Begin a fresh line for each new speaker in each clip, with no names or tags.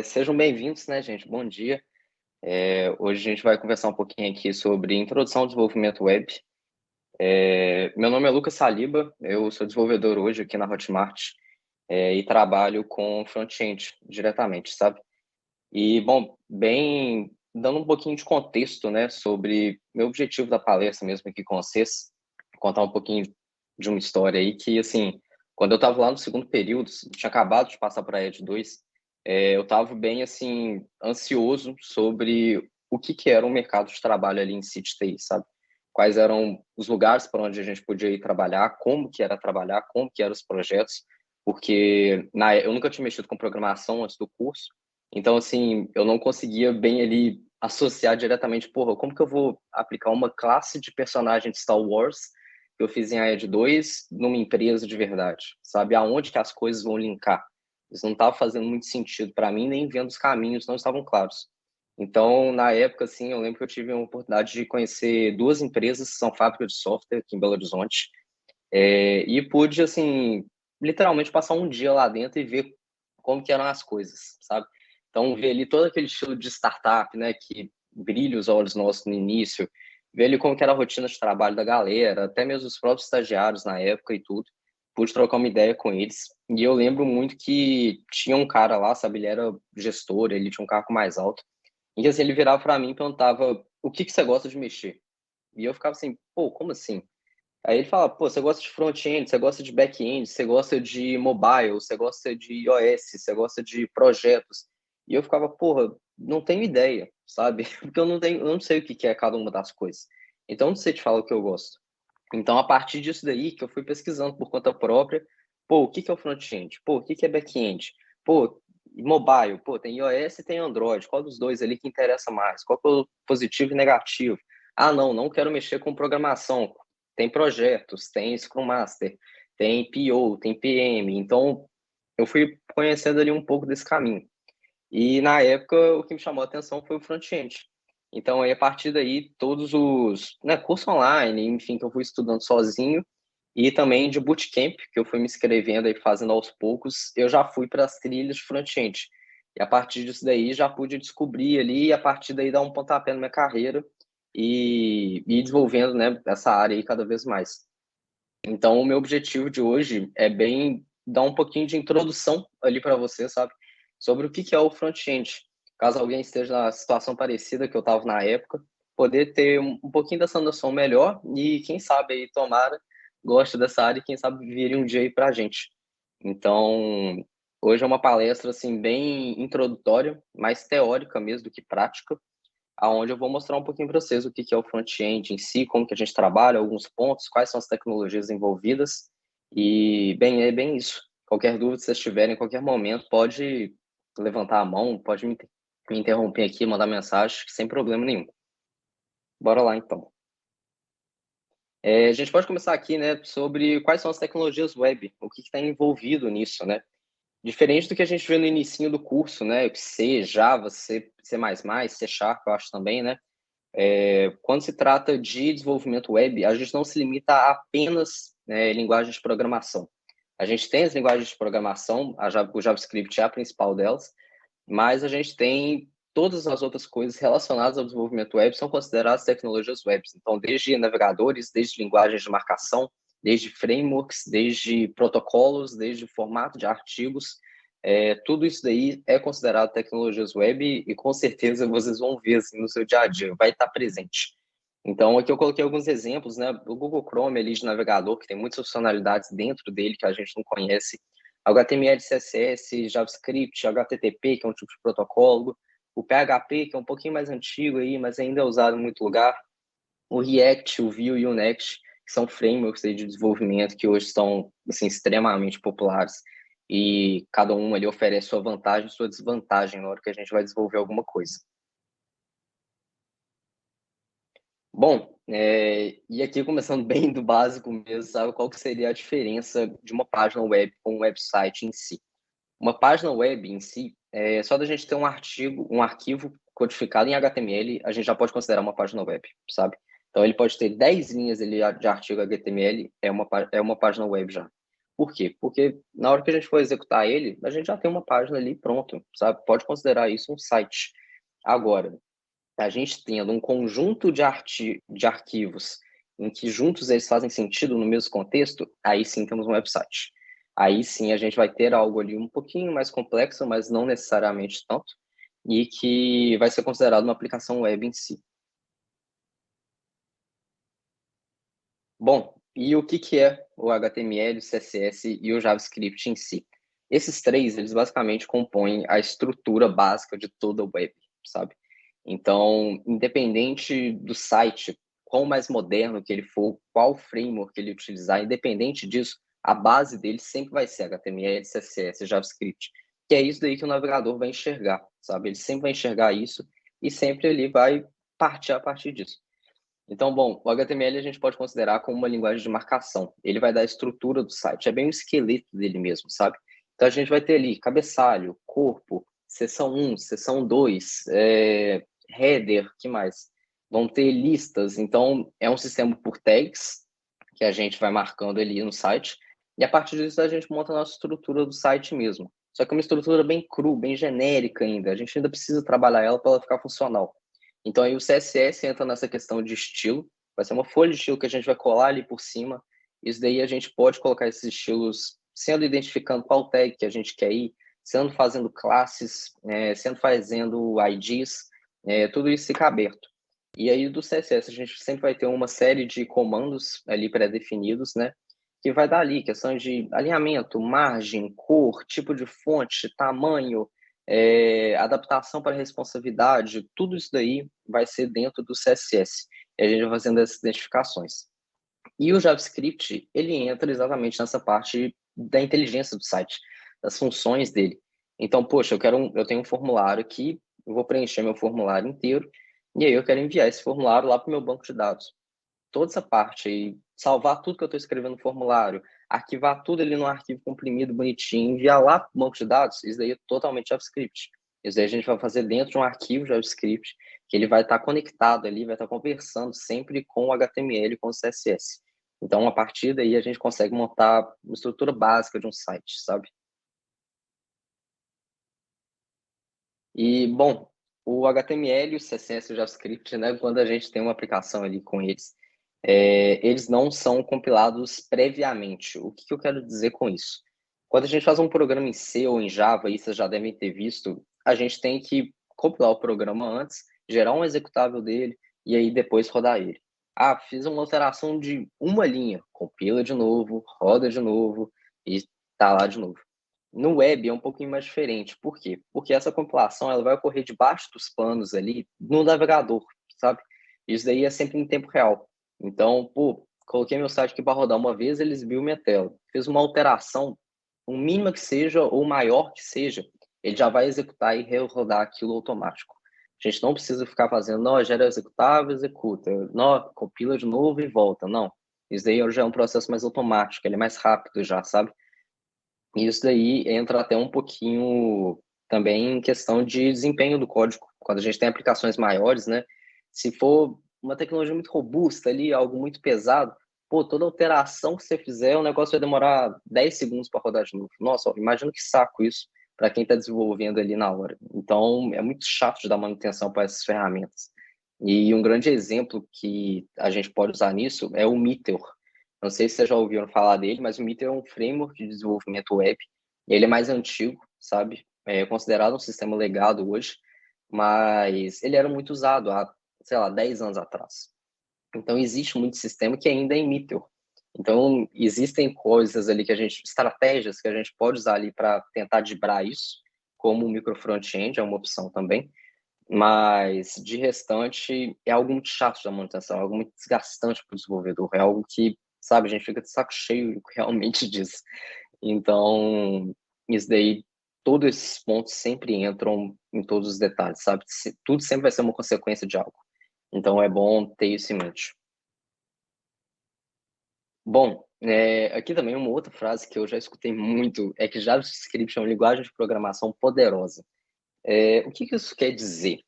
Sejam bem-vindos, né, gente? Bom dia. Hoje a gente vai conversar um pouquinho aqui sobre introdução ao desenvolvimento web. Meu nome é Lucas Saliba, eu sou desenvolvedor hoje aqui na Hotmart, e trabalho com front-end diretamente, sabe? E, bom, bem, dando um pouquinho de contexto, né, sobre meu objetivo da palestra mesmo aqui com vocês, contar um pouquinho de uma história aí que, assim, quando eu estava lá no segundo período, tinha acabado de passar para a ED 2, eu estava bem, assim, ansioso sobre o que era o mercado de trabalho ali em si de TI, sabe? Quais eram os lugares para onde a gente podia ir trabalhar, como que era trabalhar, como que eram os projetos, porque eu nunca tinha mexido com programação antes do curso, então, assim, eu não conseguia bem ali associar diretamente, porra, como que eu vou aplicar uma classe de personagem de Star Wars que eu fiz em AED 2 numa empresa de verdade, sabe? Aonde que as coisas vão linkar? Isso não estava fazendo muito sentido para mim, nem vendo os caminhos, não estavam claros. Então, na época, assim, eu lembro que eu tive a oportunidade de conhecer duas empresas que são fábricas de software aqui em Belo Horizonte, e pude, assim, literalmente passar um dia lá dentro e ver como que eram as coisas, sabe? Então, ver ali todo aquele estilo de startup, né, que brilha os olhos nossos no início, ver ali como que era a rotina de trabalho da galera, até mesmo os próprios estagiários na época e tudo. Pude trocar uma ideia com eles. E eu lembro muito que tinha um cara lá, sabe, ele era gestor, ele tinha um cargo mais alto. E assim, ele virava para mim e perguntava: o que que você gosta de mexer? E eu ficava assim, pô, como assim? Aí ele fala, pô, você gosta de front-end, você gosta de back-end, você gosta de mobile, você gosta de iOS, você gosta de projetos. E eu ficava, porra, não tenho ideia, sabe? Porque eu não sei o que é cada uma das coisas. Então, não sei te falar o que eu gosto. Então, a partir disso daí, que eu fui pesquisando por conta própria, pô, o que é o front-end? Pô, o que é back-end? Pô, mobile, pô, tem iOS e tem Android. Qual dos dois ali que interessa mais? Qual que é o positivo e negativo? Ah, não quero mexer com programação. Tem projetos, tem Scrum Master, tem PO, tem PM. Então, eu fui conhecendo ali um pouco desse caminho. E na época, o que me chamou a atenção foi o front-end. Então, aí, a partir daí, todos os, né, curso online, enfim, que eu fui estudando sozinho, e também de bootcamp, que eu fui me inscrevendo e fazendo aos poucos, eu já fui para as trilhas de front-end. E a partir disso daí, já pude descobrir ali, e a partir daí dar um pontapé na minha carreira e ir desenvolvendo, né, essa área aí cada vez mais. Então, o meu objetivo de hoje é bem dar um pouquinho de introdução ali para você, sabe? Sobre o que é o front-end. Caso alguém esteja na situação parecida que eu estava na época, poder ter um pouquinho dessa noção melhor e, quem sabe, aí, tomara, goste dessa área e, quem sabe, vire um dia aí para a gente. Então, hoje é uma palestra, assim, bem introdutória, mais teórica mesmo do que prática, aonde eu vou mostrar um pouquinho para vocês o que é o front-end em si, como que a gente trabalha, alguns pontos, quais são as tecnologias envolvidas. E, bem, é bem isso. Qualquer dúvida que vocês tiverem em qualquer momento, pode levantar a mão, pode me interromper aqui, mandar mensagem, sem problema nenhum. Bora lá, então. A gente pode começar aqui, né, sobre quais são as tecnologias web, o que está envolvido nisso, né? Diferente do que a gente vê no inicinho do curso, né? C, Java, C++, C Sharp, eu acho também, né? Quando se trata de desenvolvimento web, a gente não se limita a apenas, né, linguagens de programação. A gente tem as linguagens de programação, o JavaScript é a principal delas, mas a gente tem todas as outras coisas relacionadas ao desenvolvimento web são consideradas tecnologias web. Então, desde navegadores, desde linguagens de marcação, desde frameworks, desde protocolos, desde formato de artigos, tudo isso daí é considerado tecnologias web e com certeza vocês vão ver assim, no seu dia a dia, vai estar presente. Então, aqui eu coloquei alguns exemplos, né? O Google Chrome ali de navegador, que tem muitas funcionalidades dentro dele que a gente não conhece. HTML, CSS, JavaScript, HTTP, que é um tipo de protocolo. O PHP, que é um pouquinho mais antigo aí, mas ainda é usado em muito lugar. O React, o Vue e o Next, que são frameworks aí de desenvolvimento que hoje estão assim, extremamente populares. E cada um ali oferece sua vantagem e sua desvantagem na hora que a gente vai desenvolver alguma coisa. Bom, e aqui começando bem do básico mesmo, sabe qual que seria a diferença de uma página web com um website em si? Uma página web em si, só da gente ter um arquivo codificado em HTML, a gente já pode considerar uma página web, sabe? Então ele pode ter 10 linhas ali de artigo HTML, é uma página web já. Por quê? Porque na hora que a gente for executar ele, a gente já tem uma página ali pronto, sabe? Pode considerar isso um site. Agora, a gente tendo um conjunto de arquivos em que juntos eles fazem sentido no mesmo contexto, aí sim temos um website. Aí sim a gente vai ter algo ali um pouquinho mais complexo, mas não necessariamente tanto, e que vai ser considerado uma aplicação web em si. Bom, e o que que é o HTML, o CSS e o JavaScript em si? Esses três, eles basicamente compõem a estrutura básica de toda a web, sabe? Então, independente do site, qual mais moderno que ele for, qual framework que ele utilizar, independente disso, a base dele sempre vai ser HTML, CSS, JavaScript, que é isso daí que o navegador vai enxergar, sabe? Ele sempre vai enxergar isso e sempre ele vai partir a partir disso. Então, bom, o HTML a gente pode considerar como uma linguagem de marcação. Ele vai dar a estrutura do site, é bem o esqueleto dele mesmo, sabe? Então, a gente vai ter ali cabeçalho, corpo, seção 1, seção 2, header, que mais? Vão ter listas, então é um sistema por tags que a gente vai marcando ali no site, e a partir disso a gente monta a nossa estrutura do site mesmo. Só que é uma estrutura bem cru, bem genérica ainda, a gente ainda precisa trabalhar ela para ela ficar funcional. Então aí o CSS entra nessa questão de estilo, vai ser uma folha de estilo que a gente vai colar ali por cima. Isso daí a gente pode colocar esses estilos sendo identificando qual tag que a gente quer ir, sendo fazendo classes, sendo fazendo IDs, tudo isso fica aberto. E aí do CSS a gente sempre vai ter uma série de comandos ali pré-definidos, né? Que vai dar ali questões de alinhamento, margem, cor, tipo de fonte, tamanho, adaptação para responsividade, tudo isso daí vai ser dentro do CSS. E a gente vai fazendo essas identificações. E o JavaScript, ele entra exatamente nessa parte da inteligência do site, das funções dele. Então, poxa, eu tenho um formulário aqui, eu vou preencher meu formulário inteiro, e aí eu quero enviar esse formulário lá para o meu banco de dados. Toda essa parte aí, salvar tudo que eu estou escrevendo no formulário, arquivar tudo ali num arquivo comprimido, bonitinho, enviar lá para o banco de dados, isso daí é totalmente JavaScript. Isso daí a gente vai fazer dentro de um arquivo JavaScript, que ele vai estar conectado ali, vai estar conversando sempre com o HTML e com o CSS. Então, a partir daí, a gente consegue montar uma estrutura básica de um site, sabe? E, bom, o HTML, o CSS e o JavaScript, né, quando a gente tem uma aplicação ali com eles, eles não são compilados previamente. O que eu quero dizer com isso? Quando a gente faz um programa em C ou em Java, isso vocês já devem ter visto, a gente tem que compilar o programa antes, gerar um executável dele e aí depois rodar ele. Ah, fiz uma alteração de uma linha, compila de novo, roda de novo e tá lá de novo. No web é um pouquinho mais diferente. Por quê? Porque essa compilação ela vai ocorrer debaixo dos panos ali no navegador, sabe? Isso daí é sempre em tempo real. Então, pô, coloquei meu site aqui para rodar uma vez, ele exibiu minha tela. Fiz uma alteração, o mínima que seja ou maior que seja, ele já vai executar e rodar aquilo automático. A gente não precisa ficar fazendo, não, gera executável, executa, não, compila de novo e volta. Não. Isso daí já é um processo mais automático, ele é mais rápido já, sabe? E isso daí entra até um pouquinho também em questão de desempenho do código. Quando a gente tem aplicações maiores, né? Se for uma tecnologia muito robusta ali, algo muito pesado, pô, toda alteração que você fizer, o negócio vai demorar 10 segundos para rodar de novo. Nossa, ó, imagina que saco isso para quem está desenvolvendo ali na hora. Então, é muito chato de dar manutenção para essas ferramentas. E um grande exemplo que a gente pode usar nisso é o Meteor. Não sei se vocês já ouviram falar dele, mas o Meteor é um framework de desenvolvimento web. Ele é mais antigo, sabe? É considerado um sistema legado hoje, mas ele era muito usado há, sei lá, 10 anos atrás. Então, existe muito sistema que ainda é em Meteor. Então, existem coisas ali que a gente, estratégias que a gente pode usar ali para tentar driblar isso, como o micro front-end é uma opção também, mas de restante é algo muito chato da manutenção, é algo muito desgastante para o desenvolvedor, é algo que, sabe, a gente fica de saco cheio realmente disso. Então, isso daí, todos esses pontos sempre entram em todos os detalhes, sabe? Tudo sempre vai ser uma consequência de algo. Então é bom ter isso em mente. Bom, aqui também uma outra frase que eu já escutei muito é que JavaScript é uma linguagem de programação poderosa. O que isso quer dizer?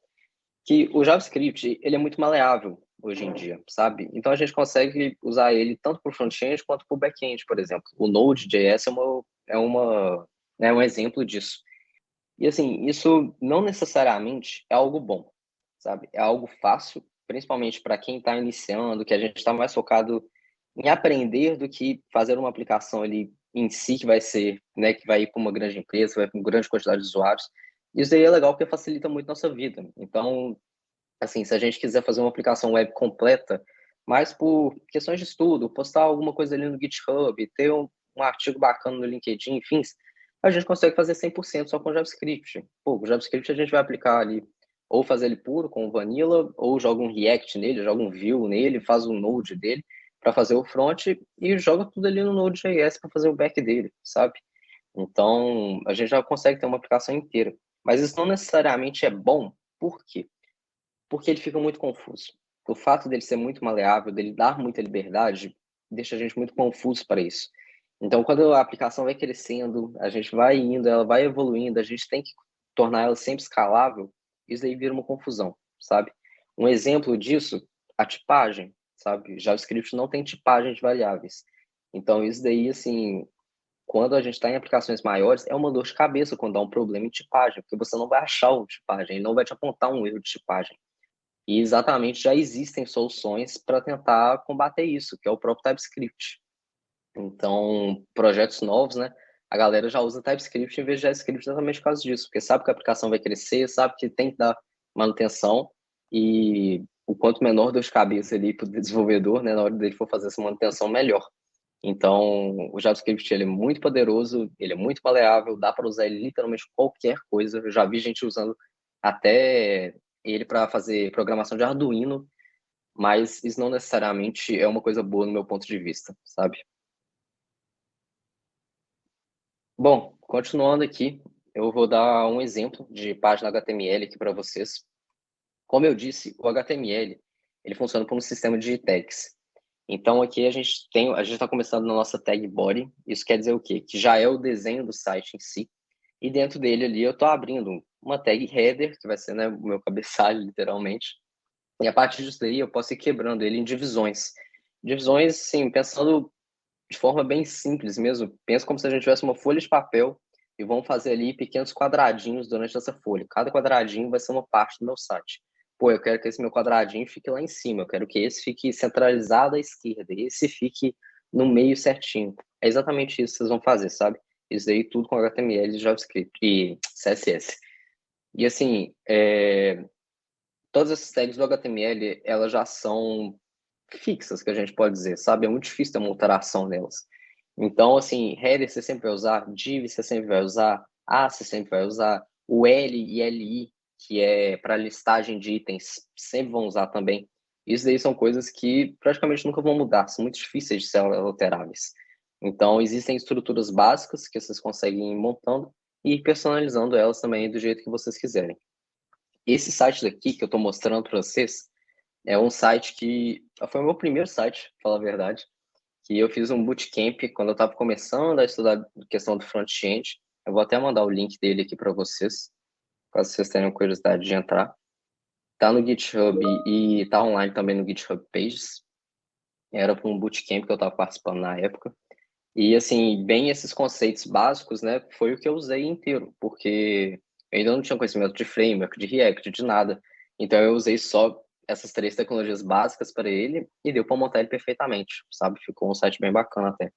Que o JavaScript ele é muito maleável. hoje em dia, sabe? Então a gente consegue usar ele tanto para o front-end quanto para o back-end, por exemplo. O Node.js é um exemplo disso. E assim, isso não necessariamente é algo bom, sabe? É algo fácil, principalmente para quem está iniciando, que a gente está mais focado em aprender do que fazer uma aplicação ali em si que vai ser, né, que vai ir para uma grande empresa, vai para uma grande quantidade de usuários. Isso aí é legal porque facilita muito nossa vida. Então, assim, se a gente quiser fazer uma aplicação web completa, mas por questões de estudo, postar alguma coisa ali no GitHub, ter um artigo bacana no LinkedIn, enfim, a gente consegue fazer 100% só com JavaScript. Pô, o JavaScript a gente vai aplicar ali, ou fazer ele puro com o Vanilla, ou joga um React nele, joga um Vue nele, faz um Node dele para fazer o front e joga tudo ali no Node.js para fazer o back dele, sabe? Então, a gente já consegue ter uma aplicação inteira. Mas isso não necessariamente é bom. Por quê? Porque ele fica muito confuso. O fato dele ser muito maleável, dele dar muita liberdade, deixa a gente muito confuso para isso. Então, quando a aplicação vai crescendo, a gente vai indo, ela vai evoluindo, a gente tem que tornar ela sempre escalável, isso aí vira uma confusão, sabe? Um exemplo disso, a tipagem, sabe? JavaScript não tem tipagem de variáveis. Então, isso daí, assim, quando a gente está em aplicações maiores, é uma dor de cabeça quando dá um problema em tipagem, porque você não vai achar o tipagem, ele não vai te apontar um erro de tipagem. E exatamente já existem soluções para tentar combater isso, que é o próprio TypeScript. Então, projetos novos, né? A galera já usa TypeScript em vez de JavaScript exatamente por causa disso, porque sabe que a aplicação vai crescer, sabe que tem que dar manutenção e o quanto menor dor de cabeça ali para o desenvolvedor, né, na hora dele for fazer essa manutenção, melhor. Então, o JavaScript ele é muito poderoso, ele é muito maleável, dá para usar ele literalmente qualquer coisa. Eu já vi gente usando até ele para fazer programação de Arduino, mas isso não necessariamente é uma coisa boa no meu ponto de vista, sabe? Bom, continuando aqui, eu vou dar um exemplo de página HTML aqui para vocês. Como eu disse, o HTML ele funciona como um sistema de tags. Então aqui a gente está começando na nossa tag body. Isso quer dizer o quê? Que já é o desenho do site em si. E dentro dele ali eu estou abrindo uma tag header, que vai ser, né, o meu cabeçalho, literalmente. E a partir disso daí eu posso ir quebrando ele em divisões. Divisões, sim, pensando de forma bem simples mesmo. Pensa como se a gente tivesse uma folha de papel e vamos fazer ali pequenos quadradinhos durante essa folha. Cada quadradinho vai ser uma parte do meu site. Pô, eu quero que esse meu quadradinho fique lá em cima, eu quero que esse fique centralizado à esquerda, e esse fique no meio certinho. É exatamente isso que vocês vão fazer, sabe? Isso daí tudo com HTML, JavaScript e CSS. E assim, todas essas tags do HTML, elas já são fixas, que a gente pode dizer, sabe? É muito difícil ter uma alteração nelas. Então, assim, header você sempre vai usar, div você sempre vai usar, a você sempre vai usar, o L e LI, que é para listagem de itens, sempre vão usar também. Isso daí são coisas que praticamente nunca vão mudar, são muito difíceis de ser alteráveis. Então, existem estruturas básicas que vocês conseguem ir montando e ir personalizando elas também do jeito que vocês quiserem. Esse site daqui que eu estou mostrando para vocês é um site que foi o meu primeiro site, pra falar a verdade, que eu fiz um bootcamp quando eu estava começando a estudar questão do front-end. Eu vou até mandar o link dele aqui para vocês, caso vocês tenham curiosidade de entrar. Tá no GitHub e tá online também no GitHub Pages. Era para um bootcamp que eu estava participando na época. E, assim, bem esses conceitos básicos, né, foi o que eu usei inteiro, porque eu ainda não tinha conhecimento de framework, de React, de nada. Então, eu usei só essas três tecnologias básicas para ele e deu para montar ele perfeitamente, sabe? Ficou um site bem bacana até.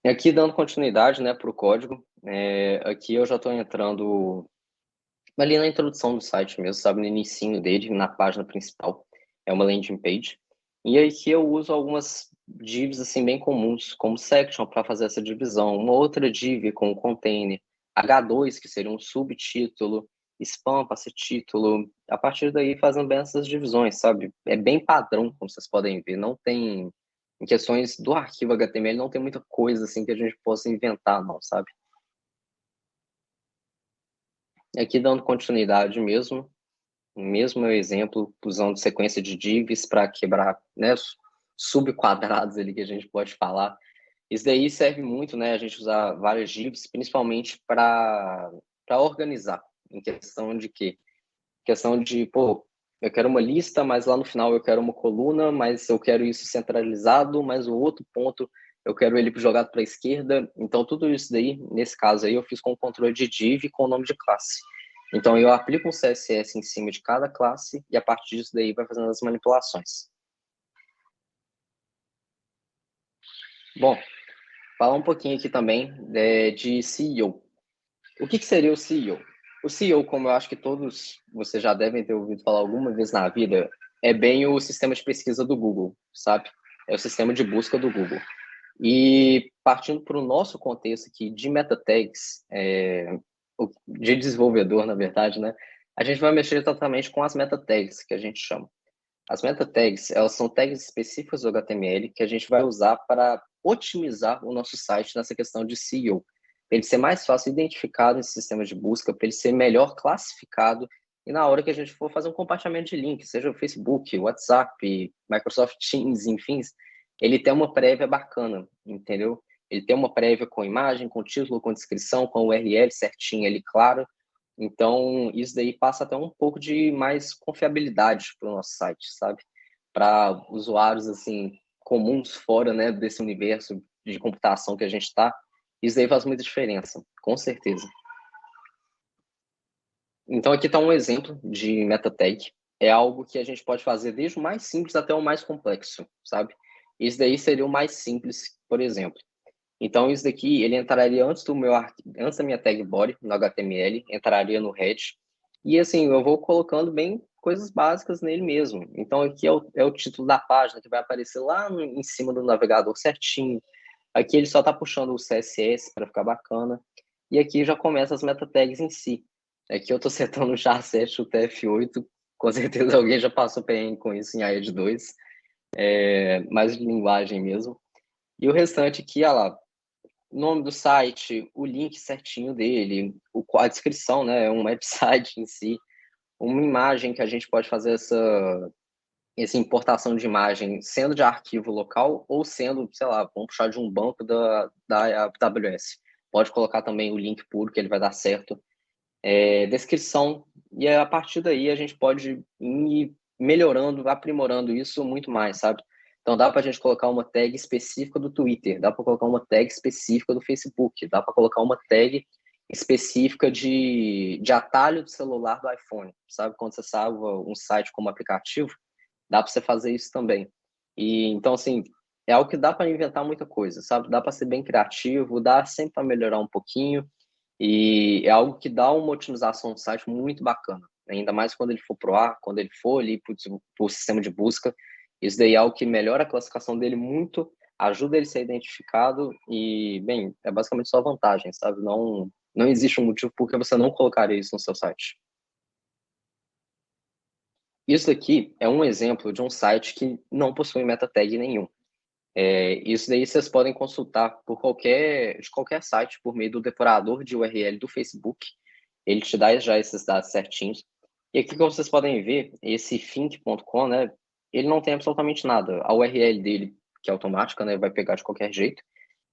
E aqui, dando continuidade, né, para o código, aqui eu já estou entrando ali na introdução do site mesmo, sabe? No inicinho dele, na página principal. É uma landing page. E aí que eu uso algumas divs assim bem comuns, como section para fazer essa divisão, uma outra div com container, H2 que seria um subtítulo, spam para ser título. A partir daí fazendo bem essas divisões, sabe? É bem padrão, como vocês podem ver. Não tem em questões do arquivo HTML não tem muita coisa assim que a gente possa inventar, não, sabe? E aqui dando continuidade mesmo, mesmo meu exemplo, usando sequência de divs para quebrar, né, subquadrados ali que a gente pode falar. Isso daí serve muito, né, a gente usar várias divs, principalmente para organizar, em questão de quê? Questão de, pô, eu quero uma lista, mas lá no final eu quero uma coluna, mas eu quero isso centralizado, mas o outro ponto eu quero ele jogado para a esquerda. Então, tudo isso daí, nesse caso aí, eu fiz com o controle de div com o nome de classe. Então, eu aplico um CSS em cima de cada classe e a partir disso daí vai fazendo as manipulações. Bom, falar um pouquinho aqui também de CEO. O que seria o CEO? O CEO, como eu acho que todos vocês já devem ter ouvido falar alguma vez na vida, é bem o sistema de pesquisa do Google, sabe? É o sistema de busca do Google. E partindo para o nosso contexto aqui de meta tags, de desenvolvedor, na verdade, né? A gente vai mexer exatamente com as meta tags, que a gente chama. As meta tags, elas são tags específicas do HTML que a gente vai usar para otimizar o nosso site nessa questão de SEO. Para ele ser mais fácil identificado em sistemas de busca, para ele ser melhor classificado e na hora que a gente for fazer um compartilhamento de link, seja o Facebook, WhatsApp, Microsoft Teams, enfim, ele tem uma prévia bacana, entendeu? Ele tem uma prévia com imagem, com título, com descrição, com URL certinho ali, claro. Então, isso daí passa até um pouco de mais confiabilidade para o nosso site, sabe? Para usuários, assim, comuns fora, né, desse universo de computação que a gente está, isso daí faz muita diferença, com certeza. Então, aqui está um exemplo de meta tag. É algo que a gente pode fazer desde o mais simples até o mais complexo, sabe? Isso daí seria o mais simples, por exemplo. Então, isso daqui, ele entraria antes da minha tag body, no HTML, entraria no head. E assim, eu vou colocando bem coisas básicas nele mesmo. Então, aqui é o título da página, que vai aparecer lá em cima do navegador certinho. Aqui ele só está puxando o CSS para ficar bacana. E aqui já começa as meta tags em si. Aqui eu estou setando o char7, o TF8. Com certeza alguém já passou perrengue com isso em AED 2. Mais de linguagem mesmo. E o restante aqui, olha lá, nome do site, o link certinho dele, a descrição, né, um website em si, uma imagem que a gente pode fazer essa importação de imagem, sendo de arquivo local ou sendo, sei lá, vamos puxar de um banco da AWS. Pode colocar também o link puro, que ele vai dar certo. Descrição, e a partir daí a gente pode ir melhorando, aprimorando isso muito mais, sabe? Então dá para a gente colocar uma tag específica do Twitter, dá para colocar uma tag específica do Facebook, dá para colocar uma tag específica de atalho do celular do iPhone, sabe? Quando você salva um site como aplicativo, dá para você fazer isso também. E então assim, é algo que dá para inventar muita coisa, sabe? Dá para ser bem criativo, dá sempre para melhorar um pouquinho. E é algo que dá uma otimização do site muito bacana, ainda mais quando ele for pro ar, quando ele for ali para o sistema de busca. Isso daí é algo que melhora a classificação dele muito, ajuda ele a ser identificado e, bem, é basicamente só vantagem, sabe? Não existe um motivo por que você não colocaria isso no seu site. Isso aqui é um exemplo de um site que não possui meta tag nenhum. Isso daí vocês podem consultar de qualquer site por meio do depurador de URL do Facebook. Ele te dá já esses dados certinhos. E aqui, como vocês podem ver, esse think.com, né, ele não tem absolutamente nada. A URL dele, que é automática, né, vai pegar de qualquer jeito.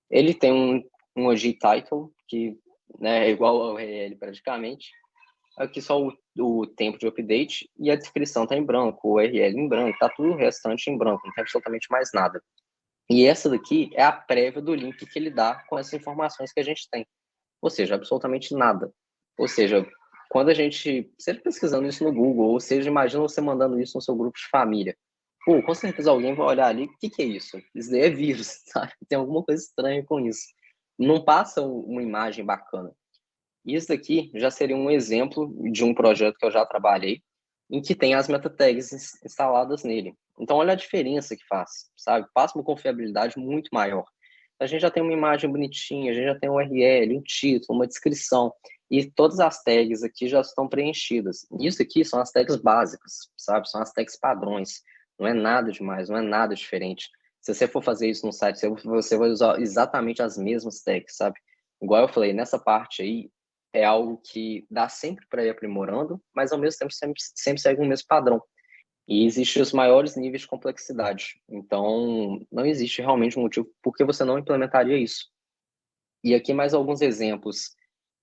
Ele tem um OG title, que, né, é igual ao URL praticamente. Aqui só o tempo de update e a descrição está em branco, o URL em branco, está tudo o restante em branco, não tem absolutamente mais nada. E essa daqui é a prévia do link que ele dá com essas informações que a gente tem. Ou seja, absolutamente nada. Ou seja, quando a gente, seja pesquisando isso no Google, ou seja, imagina você mandando isso no seu grupo de família. Pô, com certeza alguém vai olhar ali, o que que é isso? Isso daí é vírus, sabe? Tem alguma coisa estranha com isso. Não passa uma imagem bacana. Isso daqui já seria um exemplo de um projeto que eu já trabalhei, em que tem as meta tags instaladas nele. Então, olha a diferença que faz, sabe? Passa uma confiabilidade muito maior. A gente já tem uma imagem bonitinha, a gente já tem um URL, um título, uma descrição, e todas as tags aqui já estão preenchidas. Isso aqui são as tags básicas, sabe? São as tags padrões. Não é nada demais, não é nada diferente. Se você for fazer isso no site, você vai usar exatamente as mesmas tags, sabe? Igual eu falei, nessa parte aí, é algo que dá sempre para ir aprimorando, mas ao mesmo tempo sempre segue o mesmo padrão. E existem os maiores níveis de complexidade. Então, não existe realmente um motivo por que você não implementaria isso. E aqui mais alguns exemplos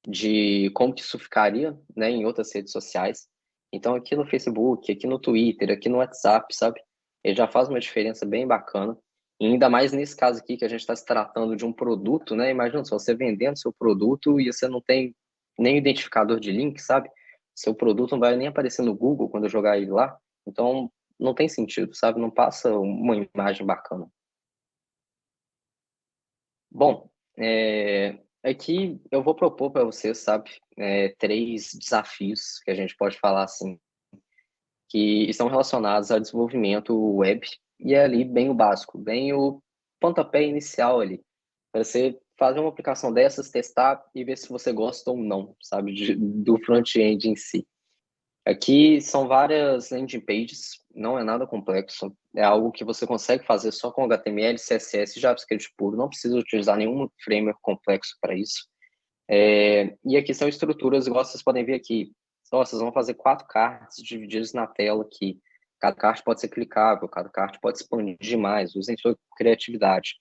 de como que isso ficaria, né, em outras redes sociais. Então, aqui no Facebook, aqui no Twitter, aqui no WhatsApp, sabe? Ele já faz uma diferença bem bacana. E ainda mais nesse caso aqui, que a gente está se tratando de um produto, né? Imagina só, você vendendo seu produto e você não tem nem identificador de link, sabe? Seu produto não vai nem aparecer no Google quando eu jogar ele lá. Então, não tem sentido, sabe? Não passa uma imagem bacana. Bom, aqui eu vou propor para vocês, sabe, três desafios que a gente pode falar assim, que estão relacionados ao desenvolvimento web, e é ali bem o básico, bem o pontapé inicial ali, para você fazer uma aplicação dessas, testar e ver se você gosta ou não, sabe, do front-end em si. Aqui são várias landing pages, não é nada complexo, é algo que você consegue fazer só com HTML, CSS e JavaScript puro, não precisa utilizar nenhum framework complexo para isso. E aqui são estruturas, igual vocês podem ver aqui. Ó, vocês vão fazer 4 cards divididos na tela aqui. Cada card pode ser clicável, cada card pode expandir mais, usem sua criatividade.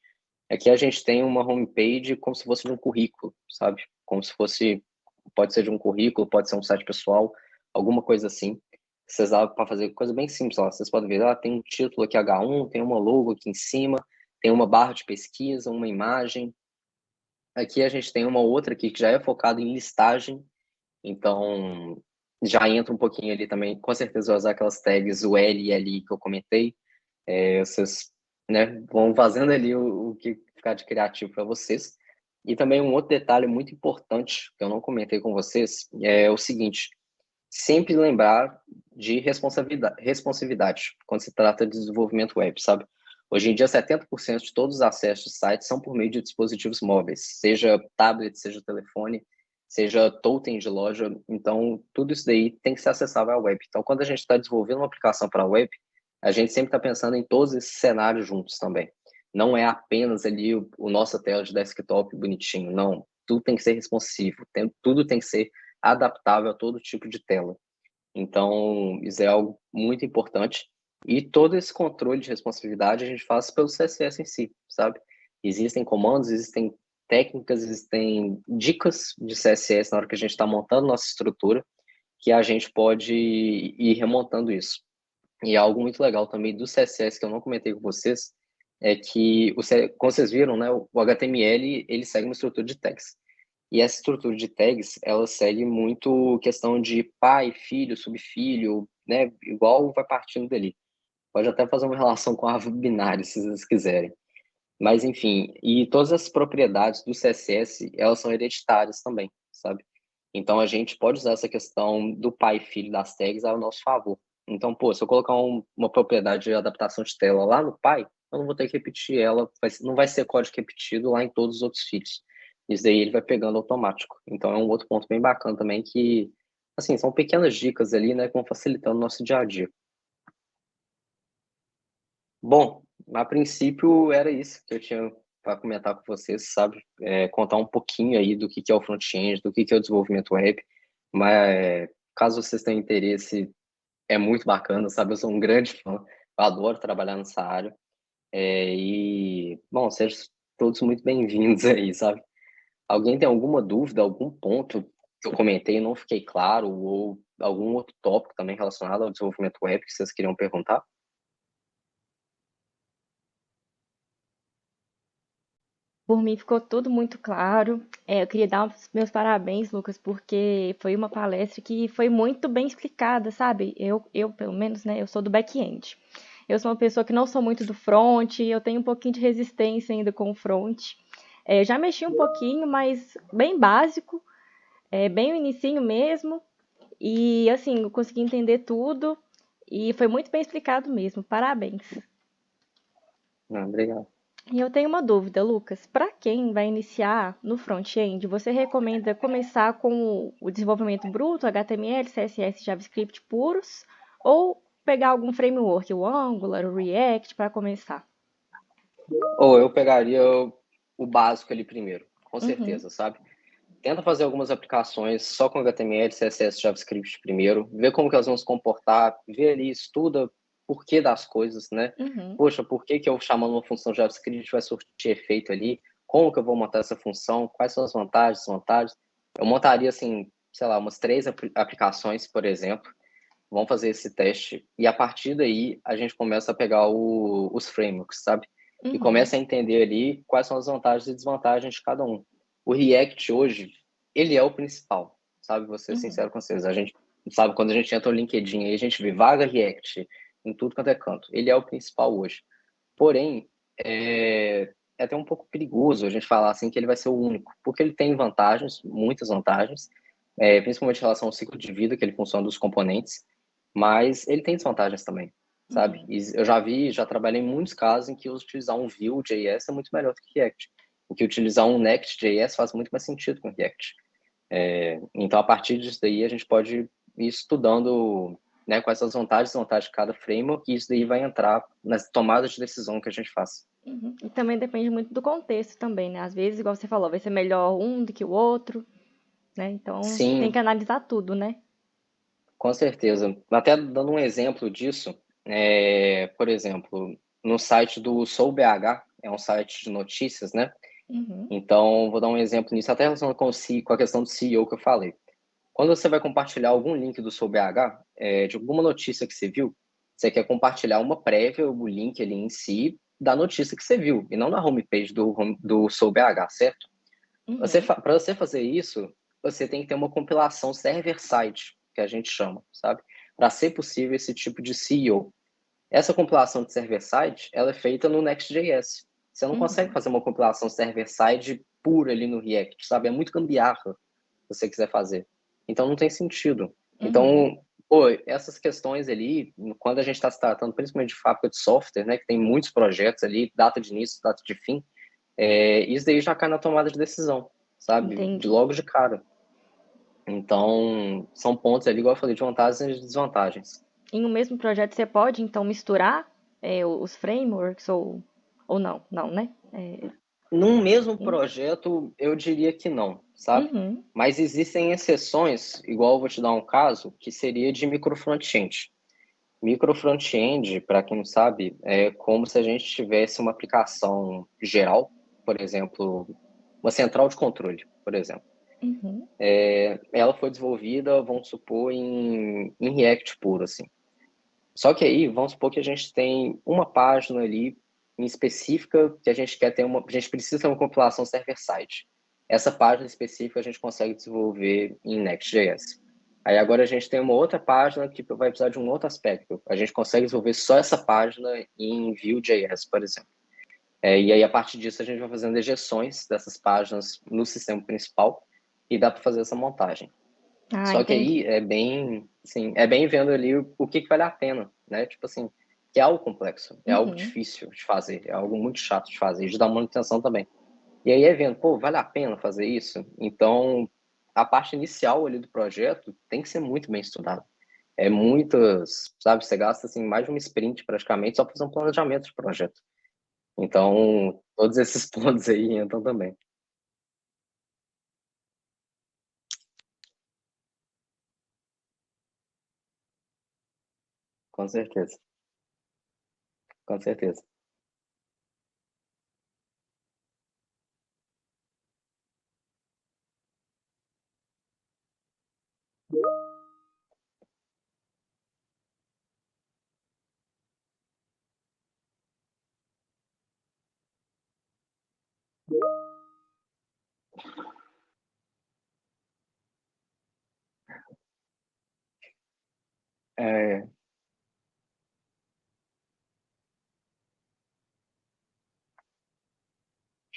Aqui a gente tem uma homepage como se fosse de um currículo, sabe? Como se fosse, pode ser de um currículo, pode ser um site pessoal, alguma coisa assim. Vocês dá para fazer coisa bem simples, ó. Vocês podem ver, tem um título aqui H1, tem uma logo aqui em cima, tem uma barra de pesquisa, uma imagem. Aqui a gente tem uma outra aqui que já é focada em listagem, então já entra um pouquinho ali também, com certeza vai usar aquelas tags UL e LI que eu comentei. Vocês, né, vão fazendo ali o que ficar de criativo para vocês. E também um outro detalhe muito importante que eu não comentei com vocês é o seguinte: sempre lembrar de responsividade quando se trata de desenvolvimento web, sabe? Hoje em dia, 70% de todos os acessos de sites são por meio de dispositivos móveis, seja tablet, seja telefone, seja totem de loja. Então, tudo isso daí tem que ser acessável à web. Então, quando a gente está desenvolvendo uma aplicação para a web, a gente sempre está pensando em todos esses cenários juntos também. Não é apenas ali o nossa tela de desktop bonitinho, não. Tudo tem que ser responsivo, tudo tem que ser adaptável a todo tipo de tela. Então, isso é algo muito importante. E todo esse controle de responsividade a gente faz pelo CSS em si, sabe? Existem comandos, existem técnicas, existem dicas de CSS na hora que a gente está montando nossa estrutura, que a gente pode ir remontando isso. E algo muito legal também do CSS que eu não comentei com vocês é que, como vocês viram, né, o HTML ele segue uma estrutura de tags. E essa estrutura de tags, ela segue muito questão de pai, filho, subfilho, né? Igual vai partindo dali. Pode até fazer uma relação com a árvore binária, se vocês quiserem. Mas, enfim, e todas as propriedades do CSS, elas são hereditárias também, sabe? Então, a gente pode usar essa questão do pai e filho das tags ao nosso favor. Então, pô, se eu colocar uma propriedade de adaptação de tela lá no pai, eu não vou ter que repetir ela, não vai ser código repetido lá em todos os outros filhos. Isso daí ele vai pegando automático. Então, é um outro ponto bem bacana também que, assim, são pequenas dicas ali, né, que vão facilitando o nosso dia a dia. Bom, a princípio era isso que eu tinha para comentar com vocês, sabe? Contar um pouquinho aí do que é o front-end, do que é o desenvolvimento web. Mas caso vocês tenham interesse, é muito bacana, sabe? Eu sou um grande fã, eu adoro trabalhar nessa área. Bom, sejam todos muito bem-vindos aí, sabe? Alguém tem alguma dúvida, algum ponto que eu comentei e não fiquei claro, ou algum outro tópico também relacionado ao desenvolvimento web que vocês queriam perguntar?
Por mim ficou tudo muito claro. Eu queria dar os meus parabéns, Lucas, porque foi uma palestra que foi muito bem explicada, sabe? Eu pelo menos, né, eu sou do back-end. Eu sou uma pessoa que não sou muito do front, eu tenho um pouquinho de resistência ainda com o front. Já mexi um pouquinho, mas bem básico, bem o inicinho mesmo. E assim, eu consegui entender tudo e foi muito bem explicado mesmo. Parabéns.
Não, obrigado.
E eu tenho uma dúvida, Lucas. Para quem vai iniciar no front-end, você recomenda começar com o desenvolvimento bruto, HTML, CSS, JavaScript puros, ou pegar algum framework, o Angular, o React, para começar?
Ou eu pegaria o básico ali primeiro, com
Uhum,
certeza, sabe? Tenta fazer algumas aplicações só com HTML, CSS, JavaScript primeiro, ver como que elas vão se comportar, ver ali, estuda por que das coisas, né?
uhum.
Poxa, por que que eu chamando uma função JavaScript vai surtir efeito ali? Como que eu vou montar essa função? Quais são as vantagens, desvantagens? Eu montaria, assim, sei lá, umas 3 aplicações, por exemplo, vamos fazer esse teste, e a partir daí a gente começa a pegar os frameworks, sabe? E
Uhum,
começa a entender ali quais são as vantagens e desvantagens de cada um. O React hoje, ele é o principal, sabe? Vou ser
uhum,
sincero com vocês. A gente sabe, quando a gente entra no LinkedIn aí, a gente vê vaga React em tudo quanto é canto. Ele é o principal hoje. Porém, é até um pouco perigoso a gente falar assim que ele vai ser o único, porque ele tem vantagens, muitas vantagens, principalmente em relação ao ciclo de vida, que ele funciona dos componentes, mas ele tem desvantagens também, sabe?
uhum,
E eu já vi, já trabalhei em muitos casos em que utilizar um Vue.js é muito melhor do que React, o que utilizar um Next.js faz muito mais sentido com React. Então, a partir disso daí, a gente pode ir estudando, né, quais são as vantagens e desvantagens de cada framework, e isso daí vai entrar nas tomadas de decisão que a gente faz.
uhum. E também depende muito do contexto também, né? Às vezes, igual você falou, vai ser melhor um do que o outro, né? Então tem que
Sim,
analisar tudo, né?
com certeza. Até dando um exemplo disso, por exemplo, no site do Sou BH, é um site de notícias, né?
Uhum,
Então, vou dar um exemplo nisso, até relacionado com a questão do CEO que eu falei. Quando você vai compartilhar algum link do seu BH, de alguma notícia que você viu, você quer compartilhar uma prévia, o link ali em si, da notícia que você viu, e não na homepage do seu BH, certo?
uhum,
Para você fazer isso, você tem que ter uma compilação server-side, que a gente chama, sabe? Para ser possível esse tipo de CEO. Essa compilação de server-side, ela é feita no Next.js. Você não consegue
uhum,
fazer uma compilação server-side pura ali no React, sabe? É muito gambiarra se você quiser fazer. Então não tem sentido.
uhum.
Então, pô, essas questões ali, quando a gente está se tratando principalmente de fábrica de software, né, que tem muitos projetos ali, data de início, data de fim, isso daí já cai na tomada de decisão, sabe? De
Entendi.
logo de cara. Então, são pontos ali, igual eu falei, de vantagens e desvantagens.
Em um mesmo projeto você pode, então, misturar os frameworks ou não? Não, né?
Num mesmo
Hum,
projeto, eu diria que não, sabe?
uhum,
Mas existem exceções, igual eu vou te dar um caso, que seria de micro front-end. Micro front-end, para quem não sabe, é como se a gente tivesse uma aplicação geral, por exemplo, uma central de controle, por exemplo.
uhum,
Ela foi desenvolvida, vamos supor, em React puro, assim. Só que aí, vamos supor que a gente tem uma página ali em específica que a gente quer ter a gente precisa ter uma compilação server-side. Essa página específica a gente consegue desenvolver em Next.js. Aí agora a gente tem uma outra página que vai precisar de um outro aspecto. A gente consegue desenvolver só essa página em Vue.js, por exemplo. E aí, a partir disso, a gente vai fazendo ejeções dessas páginas no sistema principal e dá para fazer essa montagem.
ah,
Só que aí
entendi.
é bem vendo ali o que vale a pena, né? Tipo assim, que é algo complexo, é algo
Uhum.
difícil de fazer, é algo muito chato de fazer, e de dar manutenção também. E aí é vendo, pô, vale a pena fazer isso? Então, a parte inicial ali do projeto tem que ser muito bem estudada. É muitas, sabe, você gasta assim mais de uma sprint praticamente só para fazer um planejamento de projeto. Então, todos esses pontos aí entram também. Com certeza, com certeza. É, deixa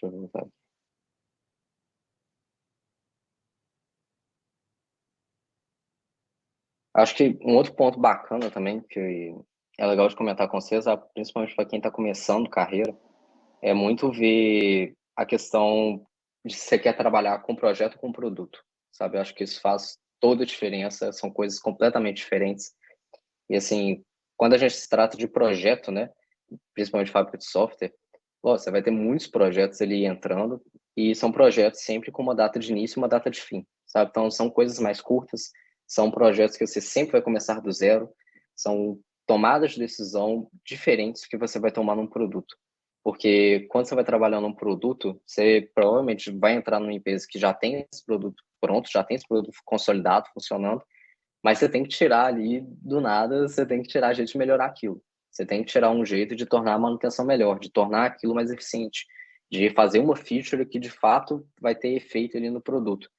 eu ver. Acho que um outro ponto bacana também, que é legal de comentar com vocês, principalmente para quem está começando carreira, é muito ver a questão de se você quer trabalhar com projeto ou com produto, sabe? Eu acho que isso faz toda a diferença, são coisas completamente diferentes. E assim, quando a gente se trata de projeto, né, principalmente fábrica de software, pô, você vai ter muitos projetos ali entrando e são projetos sempre com uma data de início e uma data de fim, sabe? Então, são coisas mais curtas, são projetos que você sempre vai começar do zero, são tomadas de decisão diferentes que você vai tomar num produto. Porque quando você vai trabalhar num produto, você provavelmente vai entrar numa empresa que já tem esse produto pronto, já tem esse produto consolidado, funcionando, mas você tem que tirar ali do nada, você tem que tirar jeito de melhorar aquilo. Você tem que tirar um jeito de tornar a manutenção melhor, de tornar aquilo mais eficiente, de fazer uma feature que de fato vai ter efeito ali no produto.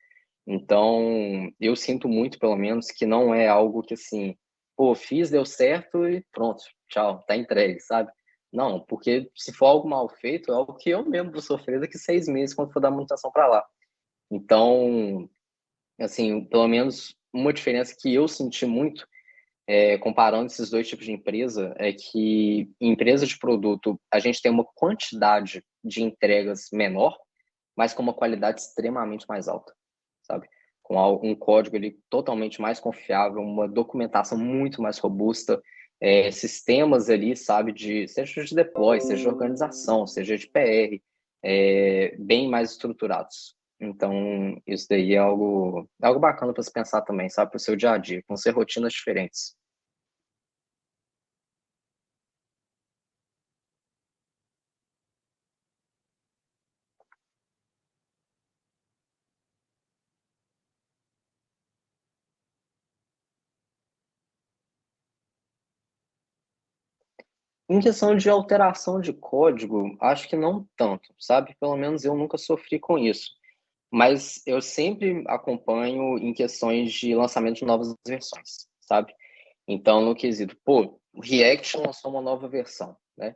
Então, eu sinto muito, pelo menos, que não é algo que assim, pô, fiz, deu certo e pronto, tchau, tá entregue, sabe? Não, porque se for algo mal feito, é algo que eu mesmo vou sofrer daqui 6 meses quando for dar manutenção para lá. Então, assim, pelo menos uma diferença que eu senti muito, comparando esses dois tipos de empresa, é que em empresa de produto a gente tem uma quantidade de entregas menor, mas com uma qualidade extremamente mais alta, sabe? Com um código ali totalmente mais confiável, uma documentação muito mais robusta, sistemas ali, sabe, seja de deploy, seja de organização, seja de PR, bem mais estruturados. Então, isso daí é algo bacana para se pensar também, sabe, para o seu dia a dia, vão ser rotinas diferentes. Em questão de alteração de código, acho que não tanto, sabe? Pelo menos eu nunca sofri com isso. Mas eu sempre acompanho em questões de lançamento de novas versões, sabe? Então, no quesito, pô, o React lançou uma nova versão, né?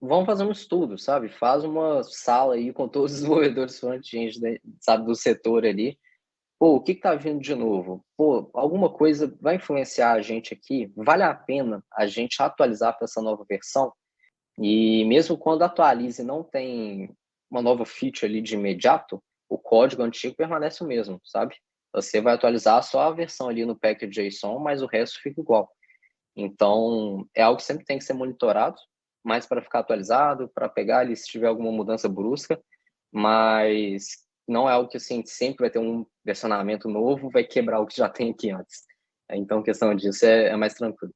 Vamos fazer um estudo, sabe? Faz uma sala aí com todos os desenvolvedores front-end, né, sabe, do setor ali. Pô, o que que tá vindo de novo? Pô, alguma coisa vai influenciar a gente aqui? Vale a pena a gente atualizar para essa nova versão? E mesmo quando atualize e não tem uma nova feature ali de imediato, o código antigo permanece o mesmo, sabe? Você vai atualizar só a versão ali no package.json, mas o resto fica igual. Então, é algo que sempre tem que ser monitorado, mais para ficar atualizado, para pegar ali se tiver alguma mudança brusca, mas não é algo que assim sempre vai ter um versionamento novo, vai quebrar o que já tem aqui antes. Então, questão disso é mais tranquilo.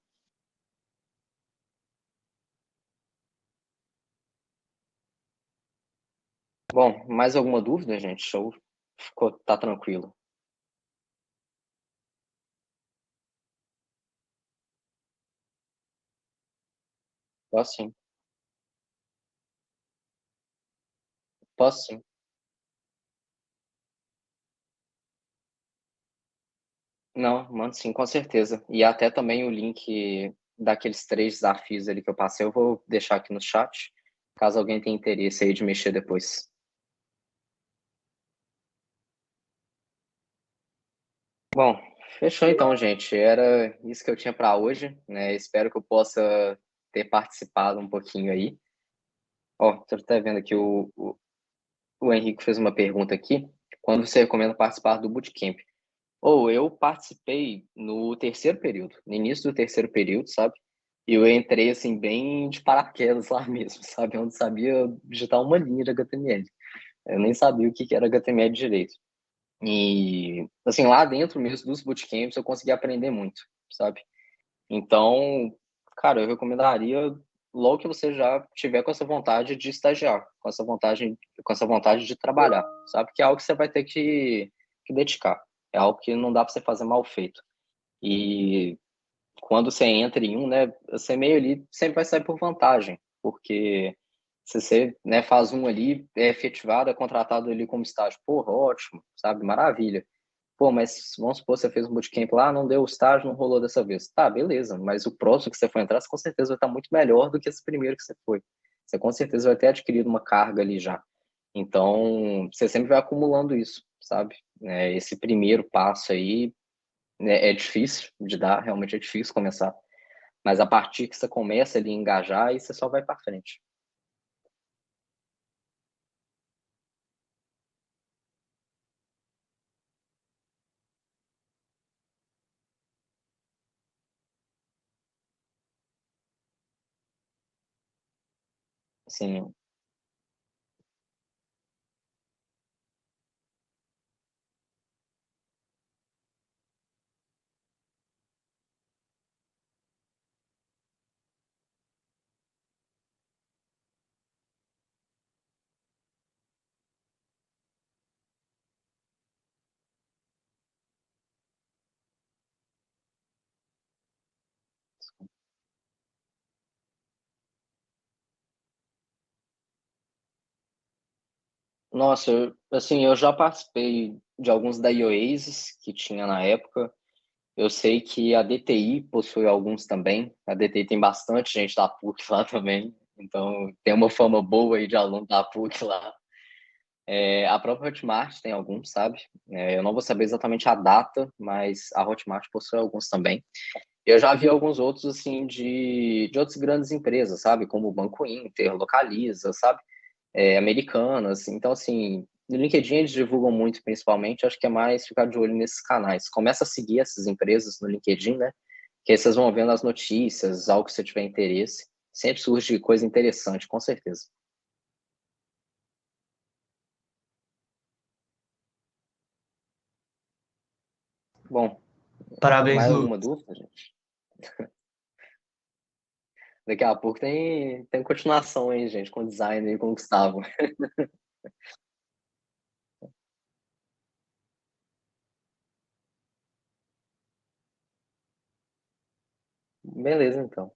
Bom, mais alguma dúvida, gente? Show. Tá tranquilo. Posso sim. Posso sim. Não, mando sim, com certeza. E até também o link daqueles 3 desafios ali que eu passei, eu vou deixar aqui no chat, caso alguém tenha interesse aí de mexer depois. Bom, fechou então, gente. Era isso que eu tinha para hoje, né? Espero que eu possa ter participado um pouquinho aí. Ó, tô até vendo aqui o Henrique fez uma pergunta aqui. Quando você recomenda participar do bootcamp? Ou eu participei no terceiro período, no início do terceiro período, sabe? E eu entrei assim bem de paraquedas lá mesmo, sabe? Eu não sabia digitar uma linha de HTML. Eu nem sabia o que era HTML direito. E assim, lá dentro mesmo dos bootcamps eu consegui aprender muito, sabe? Então, cara, eu recomendaria logo que você já tiver com essa vontade de estagiar, com essa vontade de trabalhar, sabe? Que é algo que você vai ter que dedicar. É algo que não dá para você fazer mal feito. E quando você entra em um, né, você meio ali sempre vai sair por vantagem, porque se você, né, faz um ali, é efetivado, é contratado ali como estágio, porra, ótimo, sabe? Maravilha. Pô, mas vamos supor, você fez um bootcamp lá, não deu o estágio, não rolou dessa vez. Tá, beleza, mas o próximo que você for entrar, você com certeza vai estar muito melhor do que esse primeiro que você foi. Você com certeza vai ter adquirido uma carga ali já. Então, você sempre vai acumulando isso, sabe? Esse primeiro passo aí, né, é difícil de dar, realmente é difícil começar. Mas a partir que você começa ali a engajar, aí você só vai para frente. Assim, Nossa, assim, eu já participei de alguns da Oasis que tinha na época. Eu sei que a DTI possui alguns também. A DTI tem bastante gente da PUC lá também. Então, tem uma fama boa aí de aluno da PUC lá. A própria Hotmart tem alguns, sabe? Eu não vou saber exatamente a data, mas a Hotmart possui alguns também. Eu já vi alguns outros, assim, de outras grandes empresas, sabe? Como o Banco Inter, Localiza, sabe? Americanas. Então, assim, no LinkedIn eles divulgam muito, principalmente. Acho que é mais ficar de olho nesses canais. Começa a seguir essas empresas no LinkedIn, né? Que aí vocês vão vendo as notícias, algo que você tiver interesse. Sempre surge coisa interessante, com certeza. Bom,
Parabéns,
mais
Lu.
alguma dúvida, gente? Daqui a pouco tem continuação aí, gente, com design aí, com o Gustavo. Beleza, então.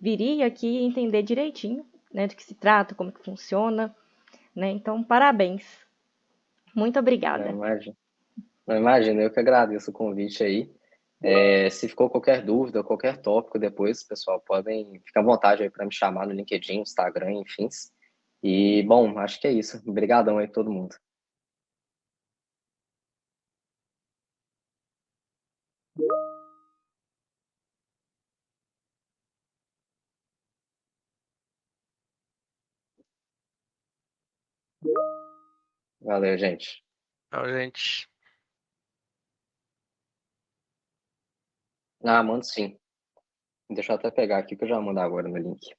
Viria aqui entender direitinho, né, do que se trata, como que funciona, né? Então, parabéns. Muito
Não
obrigada.
imagino. Não imagino, eu que agradeço o convite aí. Se ficou qualquer dúvida, qualquer tópico depois, pessoal, podem ficar à vontade aí para me chamar no LinkedIn, Instagram, enfim. E, bom, acho que é isso. Obrigadão aí todo mundo. Valeu, gente.
Tchau, gente.
Ah, mando sim. Deixa eu até pegar aqui que eu já mando agora no link.